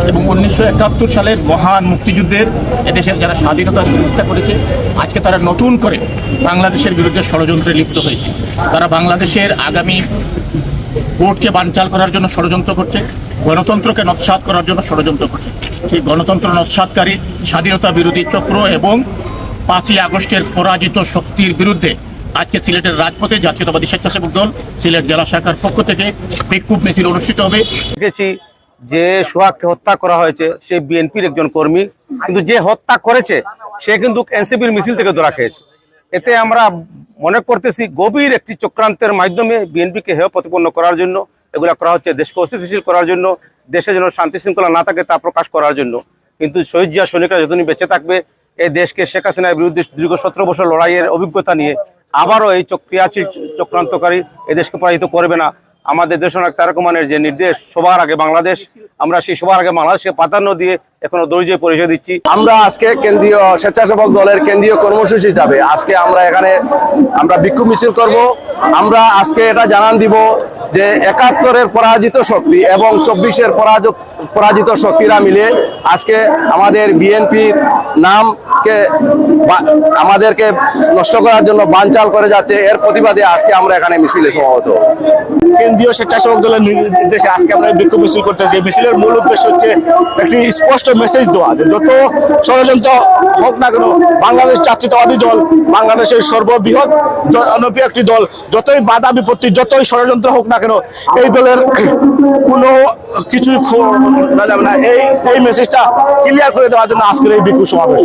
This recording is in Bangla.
এবং 1971 সালের মহান মুক্তিযুদ্ধের এদেশের যারা স্বাধীনতার বিরোধিতা করেছে, আজকে তারা নতুন করে বাংলাদেশের বিরুদ্ধে ষড়যন্ত্রে লিপ্ত হয়েছে। তারা বাংলাদেশের আগামী ভোটকে বানচাল করার জন্য ষড়যন্ত্র করছে, গণতন্ত্রকে নৎসাৎ করার জন্য ষড়যন্ত্র করছে। সেই গণতন্ত্র নৎসাৎকারী স্বাধীনতা বিরোধী চক্র এবং 5ই আগস্টের পরাজিত শক্তির বিরুদ্ধে আজকে সিলেটের রাজপথে জাতীয়তাবাদী স্বেচ্ছাসেবক দল সিলেট জেলা শাখার পক্ষ থেকে বিক্ষোভ মিছিল অনুষ্ঠিত হবে। দেখেছি যে সোহাগকে হত্যা করা হয়েছে সে বিএনপির একজন কর্মী, কিন্তু যে হত্যা করেছে সে কিন্তু এনসিপির মিছিল থেকে ধরা খেয়েছে। এতে আমরা মনে করতেছি গভীর একটি চক্রান্তের মাধ্যমে বিএনপিকে হেয় প্রতিপন্ন করার জন্য এগুলা করা হচ্ছে, দেশকে অস্থিতিশীল করার জন্য, দেশে যেন শান্তি শৃঙ্খলা না থাকে তা প্রকাশ করার জন্য। কিন্তু শহীদ জিয়া সৈনিকরা যতদিন বেঁচে থাকবে, এই দেশকে শেখ হাসিনার বিরুদ্ধে দীর্ঘ 17 বছর লড়াইয়ের অভিজ্ঞতা নিয়ে আবারও এই চক্রান্তকারী এই দেশকে পরাজিত করবে না। আমাদের দেশনায়ক তারেক রহমানের যে নির্দেশ সবার আগে বাংলাদেশ, আমরা সেই সবার আগে বাংলাদেশকে প্রাধান্য দিয়ে এখনো ধৈর্য পরিচয় দিচ্ছি। আমরা আজকে কেন্দ্রীয় স্বেচ্ছাসেবক দলের কেন্দ্রীয় কর্মসূচি হিসাবে আজকে আমরা এখানে বিক্ষোভ মিছিল করব। আমরা আজকে এটা জানান দিব যে 71-এর পরাজিত শক্তি এবং 24-এর পরাজিত শক্তিরা মিলে আজকে আমাদের বিএনপির নামকে আমাদেরকে নষ্ট করার জন্য বানচাল করে যাচ্ছে। এর প্রতিবাদে আজকে আমরা এখানে মিছিলে সমাবেত। কেন্দ্রীয় স্বেচ্ছাসেবক দলের নির্দেশে আজকে আমরা বিক্ষোভ মিছিল করতেছি। মিছিলের মূল উদ্দেশ্য হচ্ছে একটি স্পষ্ট মেসেজ দেওয়া, যত ষড়যন্ত্র হোক না কেন বাংলাদেশ জাতীয়তাবাদী দল বাংলাদেশের সর্ববৃহৎ জনপ্রিয় একটি দল, যতই বাধা বিপত্তি যতই ষড়যন্ত্র হোক না কেন এই দলের কোনো কিছুই যাবে না। এই মেসেজটা ক্লিয়ার করে দেওয়ার জন্য আজকের এই বিক্ষোভ সমাবেশ।